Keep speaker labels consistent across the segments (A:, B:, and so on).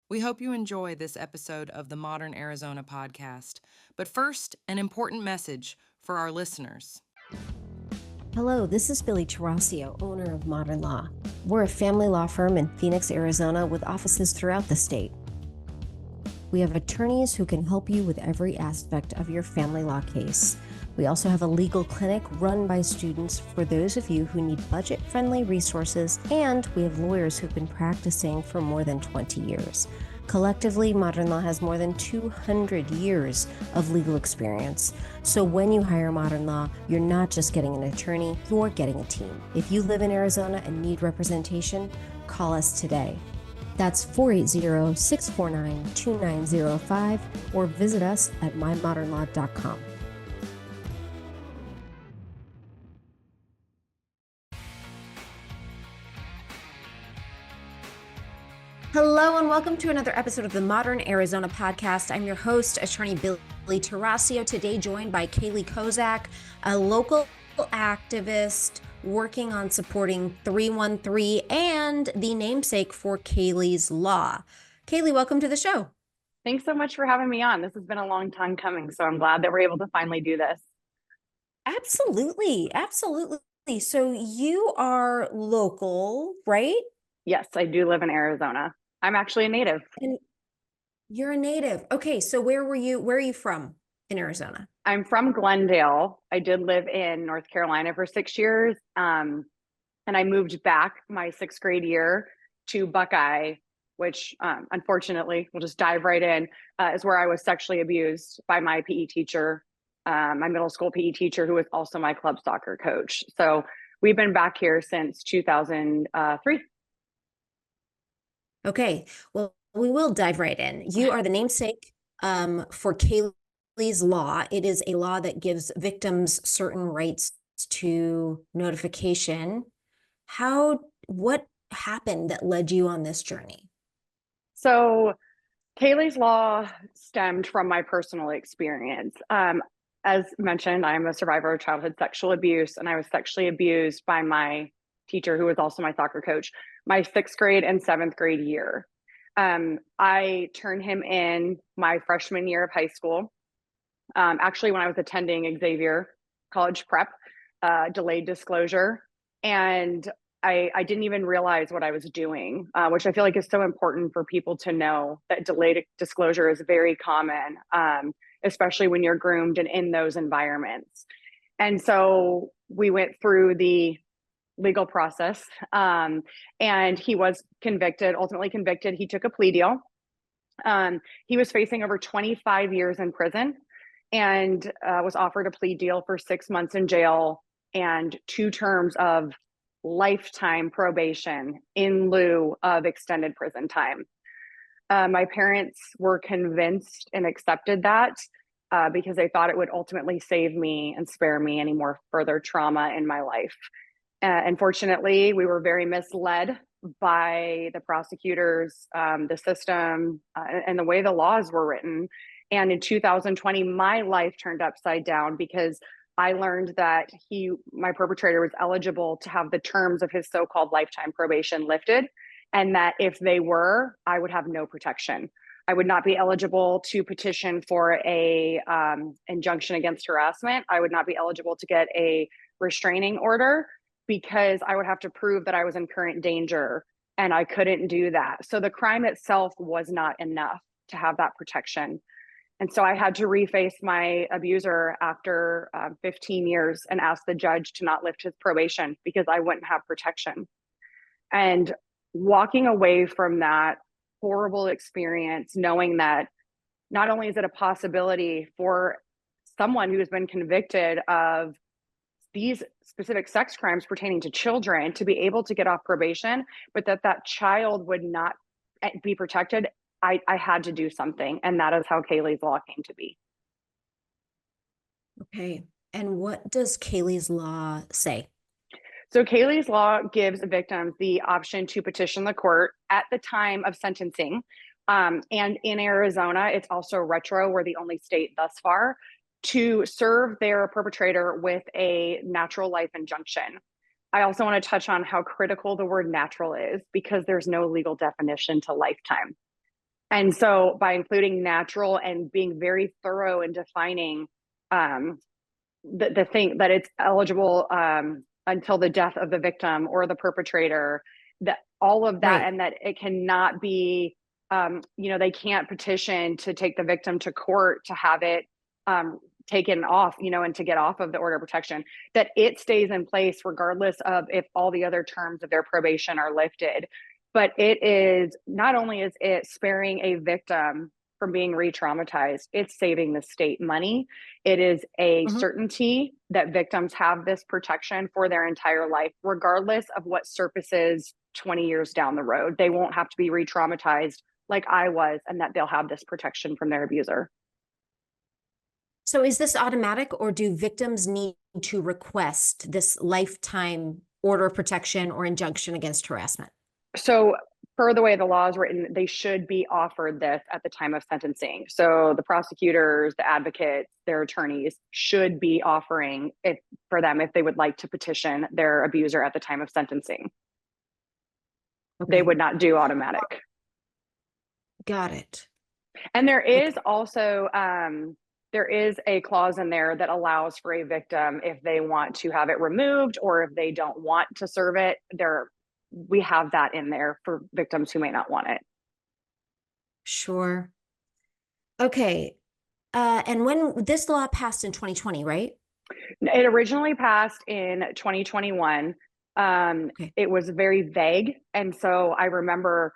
A: We hope you enjoy this episode of the Modern Arizona podcast. But first, an important message for our listeners.
B: Hello, this is Billie Tarascio, owner of Modern Law. We're a family law firm in Phoenix, Arizona, with offices throughout the state. We have attorneys who can help you with every aspect of your family law case. We also have a legal clinic run by students for those of you who need budget-friendly resources, and we have lawyers who've been practicing for more than 20 years. Collectively, Modern Law has more than 200 years of legal experience. So when you hire Modern Law, you're not just getting an attorney, you're getting a team. If you live in Arizona and need representation, call us today. That's 480-649-2905 or visit us at mymodernlaw.com. Hello and welcome to another episode of the Modern Arizona podcast. I'm your host, attorney Billie Tarascio, today joined by Kayleigh Kozak, a local activist working on supporting 313 and the namesake for Kayleigh's Law. Kayleigh, welcome to the show.
C: Thanks so much for having me on. This has been a long time coming, so I'm glad that we're able to finally do this.
B: Absolutely. So you are local, right?
C: Yes, I do live in Arizona. I'm actually a native.
B: And you're a native. Okay, so where are you from in Arizona?
C: I'm from Glendale. I did live in North Carolina for 6 years. And I moved back my 6th grade year to Buckeye, which unfortunately, we'll just dive right in, is where I was sexually abused by my PE teacher, my middle school PE teacher, who was also my club soccer coach. So we've been back here since 2003.
B: Okay, well, we will dive right in. You are the namesake for Kayleigh's Law. It is a law that gives victims certain rights to notification. What happened that led you on this journey?
C: So Kayleigh's Law stemmed from my personal experience. As mentioned, I'm a survivor of childhood sexual abuse, and I was sexually abused by my teacher, who was also my soccer coach, my 6th grade and 7th grade year. I turned him in my freshman year of high school. Actually, when I was attending Xavier College Prep, delayed disclosure. And I didn't even realize what I was doing, which I feel like is so important for people to know that delayed disclosure is very common, especially when you're groomed and in those environments. And so we went through the legal process, and he was ultimately convicted. He took a plea deal. He was facing over 25 years in prison and was offered a plea deal for 6 months in jail and 2 terms of lifetime probation in lieu of extended prison time. My parents were convinced and accepted that because they thought it would ultimately save me and spare me any more further trauma in my life. Unfortunately, we were very misled by the prosecutors, the system, and the way the laws were written. And in 2020, my life turned upside down because I learned that my perpetrator, was eligible to have the terms of his so-called lifetime probation lifted, and that if they were, I would have no protection. I would not be eligible to petition for a injunction against harassment. I would not be eligible to get a restraining order because I would have to prove that I was in current danger, and I couldn't do that. So the crime itself was not enough to have that protection. And so I had to reface my abuser after 15 years and ask the judge to not lift his probation because I wouldn't have protection. And walking away from that horrible experience, knowing that not only is it a possibility for someone who has been convicted of these specific sex crimes pertaining to children to be able to get off probation, but that child would not be protected, I had to do something. And that is how Kayleigh's Law came to be.
B: Okay. And what does Kayleigh's Law say?
C: So Kayleigh's Law gives victims the option to petition the court at the time of sentencing. And in Arizona, it's also retro. We're the only state thus far to serve their perpetrator with a natural life injunction. I also want to touch on how critical the word natural is because there's no legal definition to lifetime. And so by including natural and being very thorough in defining the thing that it's eligible until the death of the victim or the perpetrator, that all of that,
B: Right.
C: and that it cannot be, they can't petition to take the victim to court to have it taken off, and to get off of the order of protection, that it stays in place regardless of if all the other terms of their probation are lifted. But it is not only is it sparing a victim from being re-traumatized, it's saving the state money. It is a
B: Mhm.
C: certainty that victims have this protection for their entire life, regardless of what surfaces 20 years down the road. They won't have to be re-traumatized like I was, and that they'll have this protection from their abuser.
B: So is this automatic, or do victims need to request this lifetime order of protection or injunction against harassment?
C: So, per the way the law is written, they should be offered this at the time of sentencing. So the prosecutors, the advocates, their attorneys should be offering it for them if they would like to petition their abuser at the time of sentencing. They
B: Okay,
C: would not do automatic.
B: got it.
C: And there is
B: Okay.
C: also there is a clause in there that allows for a victim, if they want to have it removed or if they don't want to serve it, we have that in there for victims who may not want it.
B: Sure. Okay. And when this law passed in 2020, right?
C: It originally passed in 2021.
B: Okay.
C: It was very vague. And so I remember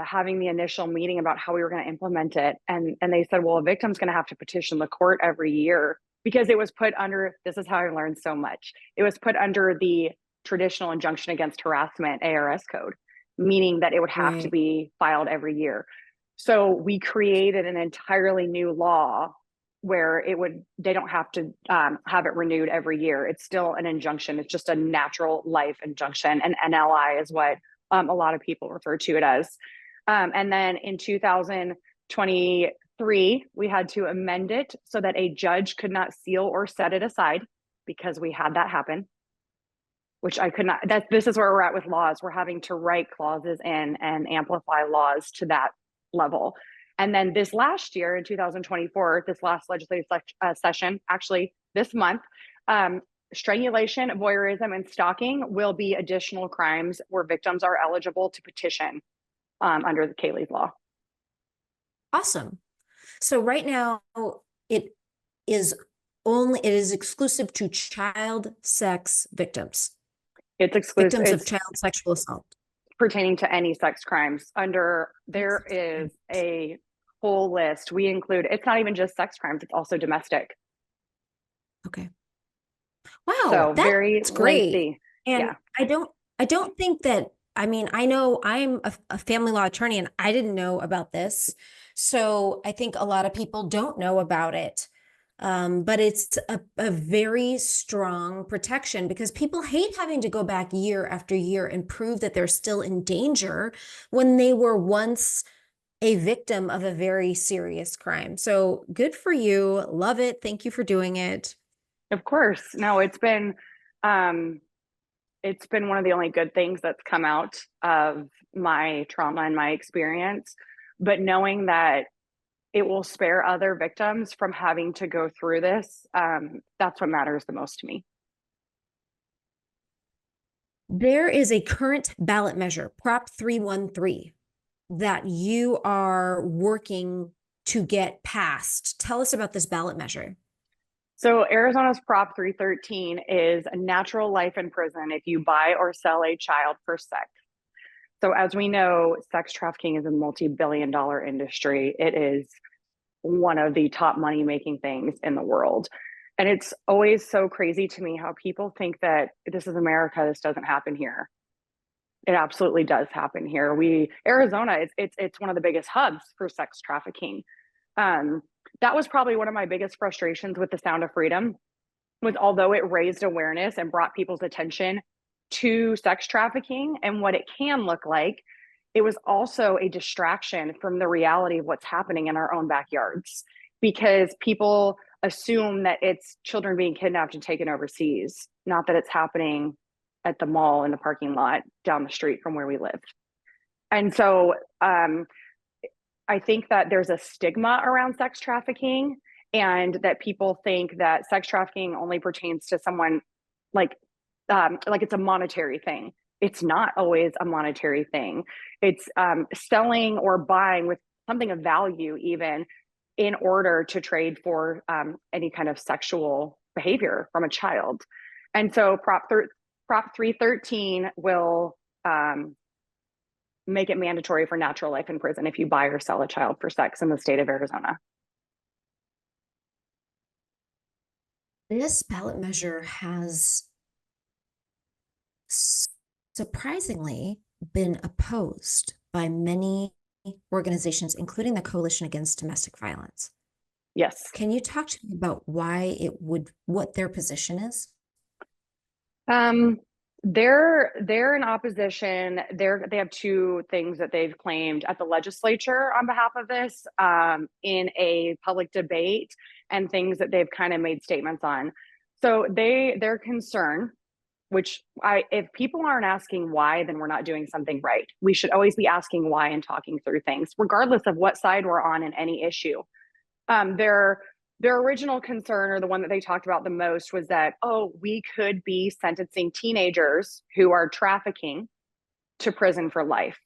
C: having the initial meeting about how we were going to implement it. And they said, well, a victim's going to have to petition the court every year, because it was put under, this is how I learned so much. It was put under the traditional injunction against harassment ARS code, meaning that it would have to
B: Right.
C: be filed every year. So we created an entirely new law where they don't have to have it renewed every year. It's still an injunction. It's just a natural life injunction. And NLI is what a lot of people refer to it as. And then in 2023, we had to amend it so that a judge could not seal or set it aside, because we had that happen, which I could not. This is where we're at with laws. We're having to write clauses in and amplify laws to that level. And then this last year in 2024, this last legislative session, actually this month, strangulation, voyeurism, and stalking will be additional crimes where victims are eligible to petition under the Kayleigh's law.
B: Awesome. So right now it is it is exclusive to child sex victims,
C: It's exclusive.
B: victims of
C: It's
B: child sexual assault.
C: pertaining to any sex crimes. There is a whole list. We include, it's not even just sex crimes, it's also domestic.
B: Okay. Wow,
C: So very
B: that's great.
C: lengthy.
B: And
C: Yeah.
B: I don't think that, I mean, I know I'm a family law attorney and I didn't know about this. So I think a lot of people don't know about it. But it's a very strong protection, because people hate having to go back year after year and prove that they're still in danger when they were once a victim of a very serious crime. So good for you. Love it. Thank you for doing it.
C: Of course. No, um it's been one of the only good things that's come out of my trauma and my experience. But knowing that it will spare other victims from having to go through this, that's what matters the most to me.
B: There is a current ballot measure, Prop 313, that you are working to get passed. Tell us about this ballot measure.
C: So Arizona's Prop 313 is a natural life in prison if you buy or sell a child for sex. So as we know, sex trafficking is a multi-billion-dollar industry. It is one of the top money-making things in the world. And it's always so crazy to me how people think that this is America, this doesn't happen here. It absolutely does happen here. Arizona, it's one of the biggest hubs for sex trafficking. Um, that was probably one of my biggest frustrations with the Sound of Freedom, was although it raised awareness and brought people's attention to sex trafficking and what it can look like, it was also a distraction from the reality of what's happening in our own backyards, because people assume that it's children being kidnapped and taken overseas, not that it's happening at the mall in the parking lot down the street from where we live. And so I think that there's a stigma around sex trafficking, and that people think that sex trafficking only pertains to someone like it's a monetary thing. It's not always a monetary thing. It's selling or buying with something of value, even in order to trade for any kind of sexual behavior from a child. And so Prop 313 will make it mandatory for natural life in prison if you buy or sell a child for sex in the state of Arizona.
B: This ballot measure has surprisingly been opposed by many organizations, including the Coalition Against Domestic Violence.
C: Yes.
B: Can you talk to me about why what their position is?
C: They're in opposition. They have two things that they've claimed at the legislature on behalf of this, in a public debate, and things that they've kind of made statements on. So their concern, which if people aren't asking why, then we're not doing something right. We should always be asking why and talking through things, regardless of what side we're on in any issue. Their original concern, or the one that they talked about the most, was that, oh, we could be sentencing teenagers who are trafficking to prison for life.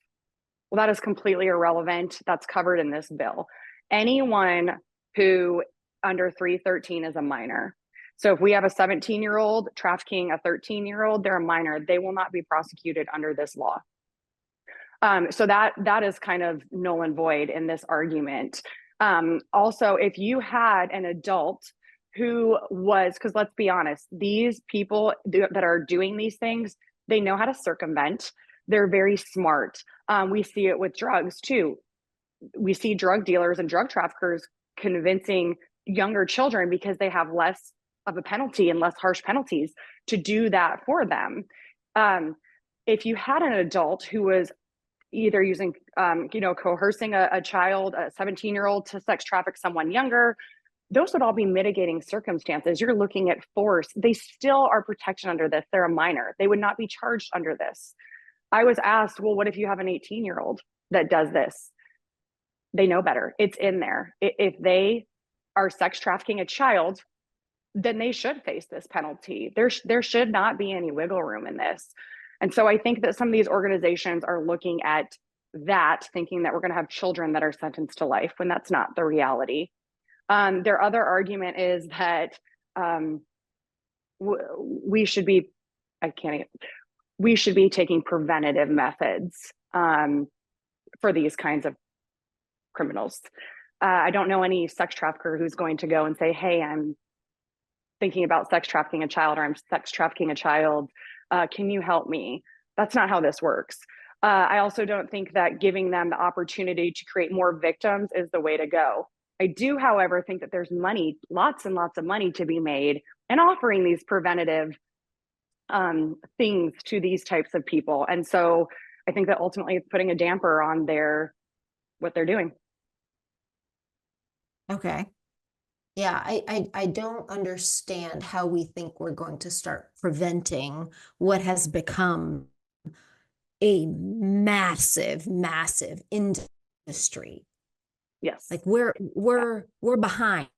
C: Well, that is completely irrelevant. That's covered in this bill. Anyone who under 313 is a minor. So if we have a 17-year-old trafficking a 13-year-old, they're a minor. They will not be prosecuted under this law. So that is kind of null and void in this argument. Also, if you had an adult who was, because let's be honest, these people that are doing these things, they know how to circumvent. They're very smart. We see it with drugs too. We see drug dealers and drug traffickers convincing younger children, because they have less of a penalty and less harsh penalties, to do that for them. If you had an adult who was either using, coercing a child, a 17-year-old, to sex traffic someone younger, those would all be mitigating circumstances. You're looking at force. They still are protection under this. They're a minor. They would not be charged under this. I was asked, well, what if you have an 18-year-old that does this? They know better. It's in there. If they are sex trafficking a child, then they should face this penalty. There should not be any wiggle room in this. And so I think that some of these organizations are looking at that, thinking that we're going to have children that are sentenced to life, when that's not the reality. Their other argument is that we should be taking preventative methods for these kinds of criminals. I don't know any sex trafficker who's going to go and say, hey, I'm thinking about sex trafficking a child, or I'm sex trafficking a child. Can you help me? That's not how this works. I also don't think that giving them the opportunity to create more victims is the way to go. I do, however, think that there's money, lots and lots of money to be made in offering these preventative things to these types of people. And so I think that ultimately it's putting a damper on what they're doing.
B: Okay. Yeah, I don't understand how we think we're going to start preventing what has become a massive, massive industry.
C: Yes.
B: Like we're behind.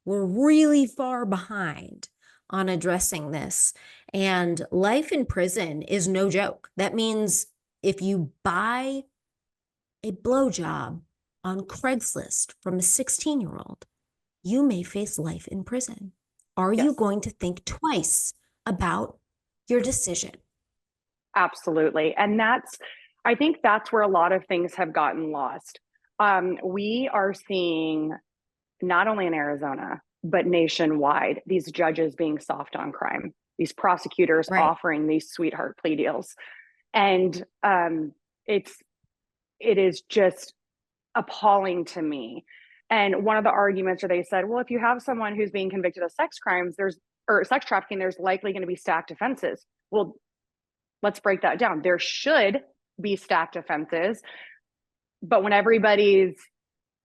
B: We're really far behind on addressing this. And life in prison is no joke. That means if you buy a blowjob on Craigslist from a 16-year-old, you may face life in prison. Are you going to think twice about your decision?
C: Absolutely. And I think that's where a lot of things have gotten lost. We are seeing, not only in Arizona, but nationwide, these judges being soft on crime, these prosecutors offering these sweetheart plea deals. And it is just appalling to me. And one of the arguments, or they said, well, if you have someone who's being convicted of sex crimes, or sex trafficking, there's likely going to be stacked offenses. Well, let's break that down. There should be stacked offenses, but when everybody's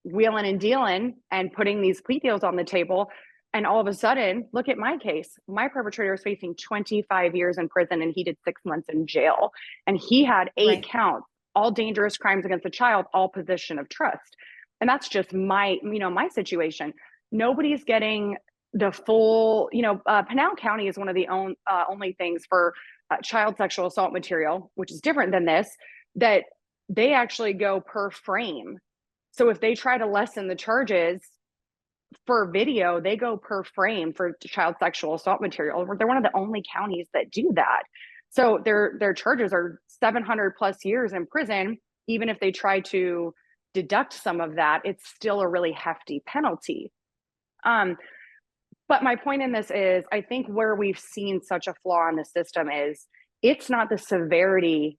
C: wheeling and dealing and putting these plea deals on the table, and all of a sudden, look at my case. My perpetrator is facing 25 years in prison, and he did 6 months in jail. And he had 8 counts, all dangerous crimes against a child, all position of trust. And that's just my situation. Nobody's getting the full, Pinal County is one of the only things for child sexual assault material, which is different than this, that they actually go per frame. So if they try to lessen the charges for video, they go per frame for child sexual assault material. They're one of the only counties that do that. So their charges are 700 plus years in prison. Even if they try to deduct some of that, it's still a really hefty penalty. But my point in this is, I think where we've seen such a flaw in the system is it's not the severity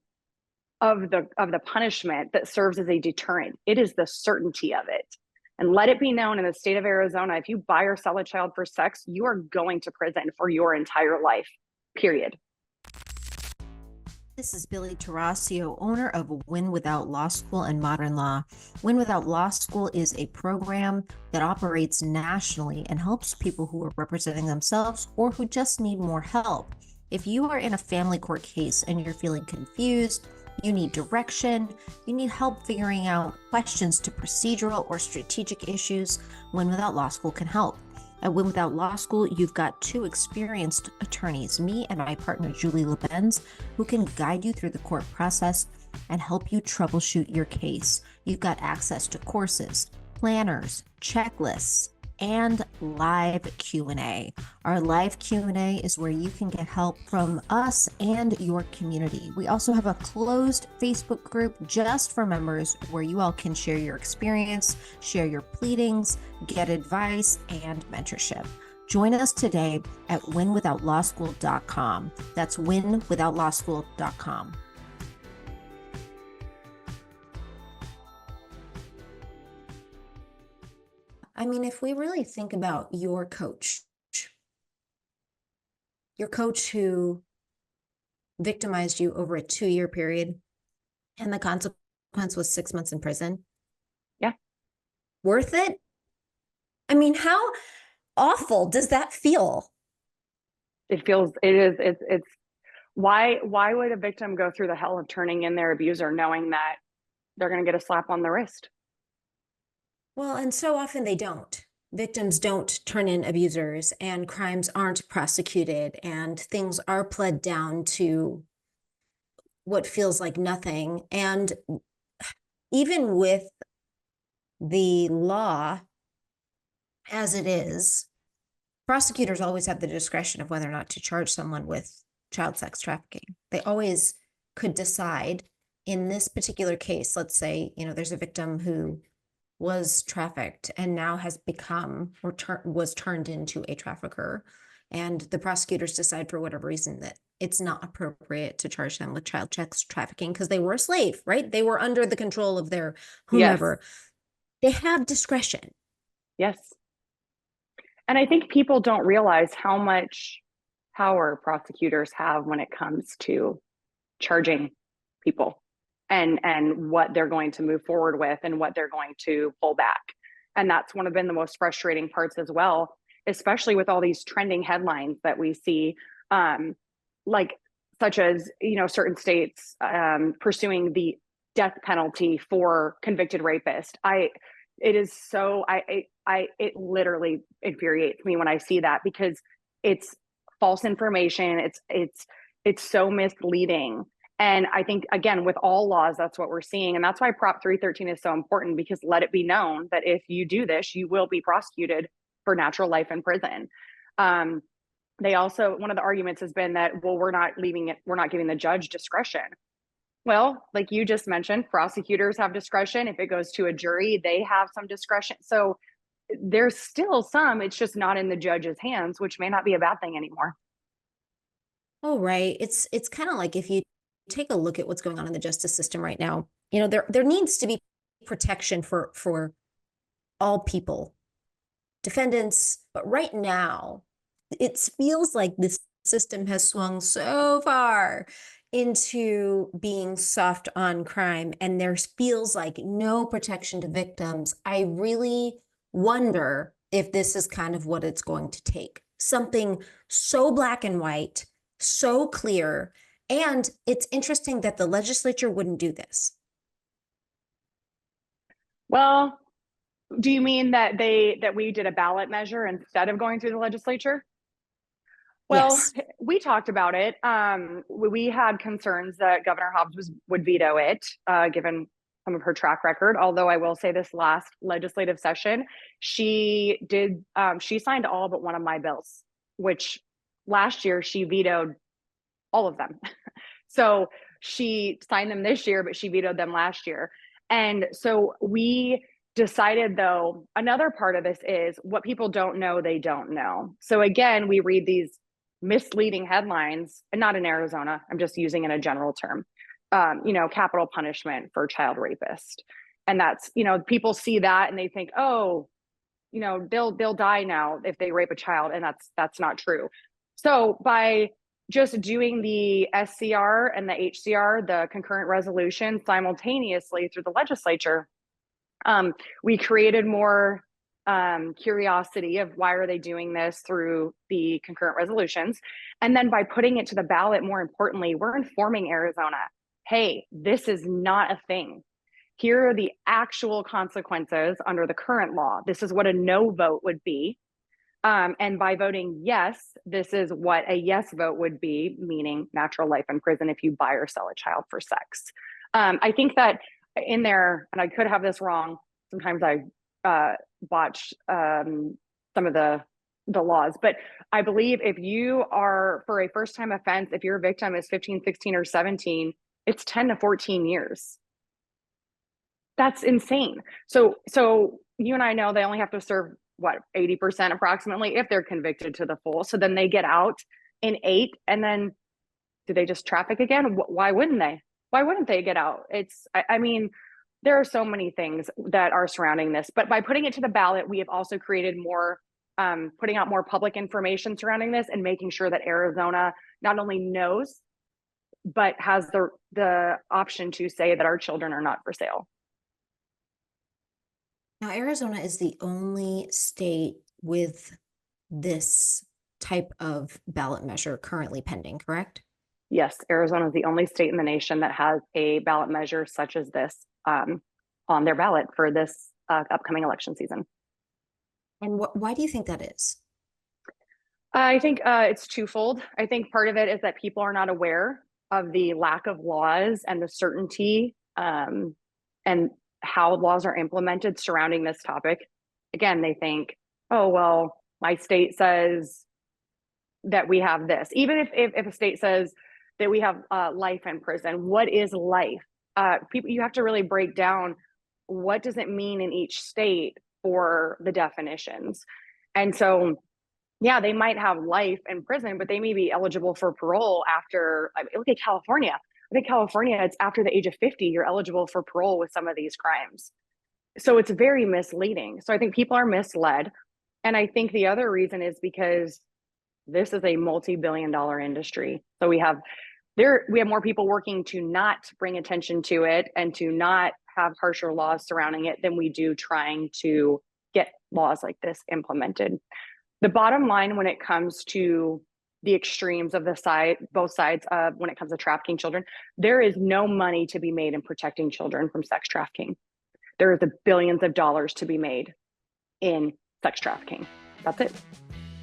C: of the punishment that serves as a deterrent. It is the certainty of it. And let it be known in the state of Arizona, if you buy or sell a child for sex, you are going to prison for your entire life, period.
B: This is Billie Tarascio, owner of Win Without Law School and Modern Law. Win Without Law School is a program that operates nationally and helps people who are representing themselves or who just need more help. If you are in a family court case and you're feeling confused, you need direction, you need help figuring out questions to procedural or strategic issues, Win Without Law School can help. At Win Without Law School, you've got two experienced attorneys, me and my partner, Xually Lebenz, who can guide you through the court process and help you troubleshoot your case. You've got access to courses, planners, checklists, and live Q&A. Our live Q&A is where you can get help from us and your community. We also have a closed Facebook group just for members where you all can share your experience, share your pleadings, get advice, and mentorship. Join us today at winwithoutlawschool.com. That's winwithoutlawschool.com. I mean, if we really think about your coach who victimized you over a 2-year period, and the consequence was 6 months in prison.
C: Yeah.
B: Worth it? I mean, how awful does that feel?
C: It's why would a victim go through the hell of turning in their abuser knowing that they're going to get a slap on the wrist?
B: Well, and so often they don't. Victims don't turn in abusers, and crimes aren't prosecuted, and things are pled down to what feels like nothing. And even with the law as it is, prosecutors always have the discretion of whether or not to charge someone with child sex trafficking. They always could decide in this particular case, let's say, there's a victim who was trafficked and now has become or was turned into a trafficker, and the prosecutors decide for whatever reason that it's not appropriate to charge them with child sex trafficking because they were a slave, right? They were under the control of their whomever. Yes. They have discretion.
C: Yes. And I think people don't realize how much power prosecutors have when it comes to charging people and what they're going to move forward with and what they're going to pull back. And that's been the most frustrating parts as well, especially with all these trending headlines that we see, such as, certain states pursuing the death penalty for convicted rapist. It literally infuriates me when I see that, because it's false information. It's so misleading. And I think, again, with all laws, that's what we're seeing. And that's why Prop 313 is so important, because let it be known that if you do this, you will be prosecuted for natural life in prison. They also, one of the arguments has been that, well, we're not giving the judge discretion. Well, like you just mentioned, prosecutors have discretion. If it goes to a jury, they have some discretion. So there's still some, it's just not in the judge's hands, which may not be a bad thing anymore.
B: Oh, right. It's kind of like if you take a look at what's going on in the justice system right now, there needs to be protection for all people, defendants. But right now, it feels like this system has swung so far into being soft on crime, and there feels like no protection to victims. I really wonder if this is kind of what it's going to take. Something so black and white, so clear. And it's interesting that the legislature wouldn't do this.
C: Well, Do you mean that we did a ballot measure instead of going through the legislature? Well,
B: Yes.
C: we talked about it. We had concerns that Governor Hobbs would veto it, given some of her track record. Although I will say this last legislative session, she did, she signed all but one of my bills, which last year she vetoed all of them. So she signed them this year, but she vetoed them last year. And so we decided, though, another part of this is what people don't know, they don't know. So again, we read these misleading headlines, and not in Arizona, I'm just using in a general term, capital punishment for child rapist. And that's, people see that and they think, oh, they'll die now if they rape a child. And that's not true. So by just doing the SCR and the HCR, the concurrent resolution, simultaneously through the legislature, we created more curiosity of why are they doing this through the concurrent resolutions. And then by putting it to the ballot, more importantly, we're informing Arizona, hey, this is not a thing. Here are the actual consequences under the current law. This is what a no vote would be. And by voting yes, this is what a yes vote would be, meaning natural life in prison if you buy or sell a child for sex. I think that in there, and I could have this wrong, sometimes I botch some of the laws, but I believe if you are, for a first time offense, if your victim is 15, 16, or 17, it's 10 to 14 years. That's insane. So you and I know they only have to serve 80% approximately if they're convicted to the full. So then they get out in 8, and then do they just traffic again? Why wouldn't they? Why wouldn't they get out? I mean, there are so many things that are surrounding this, but by putting it to the ballot, we have also created more, putting out more public information surrounding this and making sure that Arizona not only knows, but has the option to say that our children are not for sale.
B: Now, Arizona is the only state with this type of ballot measure currently pending, correct?
C: Yes, Arizona is the only state in the nation that has a ballot measure such as this on their ballot for this upcoming election season.
B: And why do you think that is?
C: I think it's twofold. I think part of it is that people are not aware of the lack of laws and the certainty and how laws are implemented surrounding this topic. Again, they think, oh, well, my state says that we have this. Even if a state says that we have life in prison, what is life? You have to really break down what does it mean in each state for the definitions. And so, yeah, they might have life in prison, but they may be eligible for parole after, look at California. I think California, it's after the age of 50, you're eligible for parole with some of these crimes. So it's very misleading. So I think people are misled. And I think the other reason is because this is a multi-billion-dollar industry. So we have more people working to not bring attention to it and to not have harsher laws surrounding it than we do trying to get laws like this implemented. The bottom line when it comes to the extremes of both sides of when it comes to trafficking children, there is no money to be made in protecting children from sex trafficking. There is billions of dollars to be made in sex trafficking. That's it.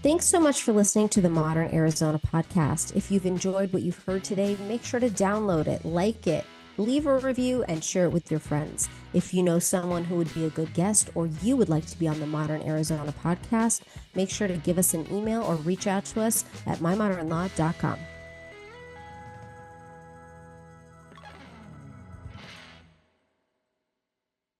B: Thanks so much for listening to the Modern Arizona podcast. If you've enjoyed what you've heard today, make sure to download it, like it, leave a review, and share it with your friends. If you know someone who would be a good guest or you would like to be on the Modern Arizona podcast, make sure to give us an email or reach out to us at mymodernlaw.com.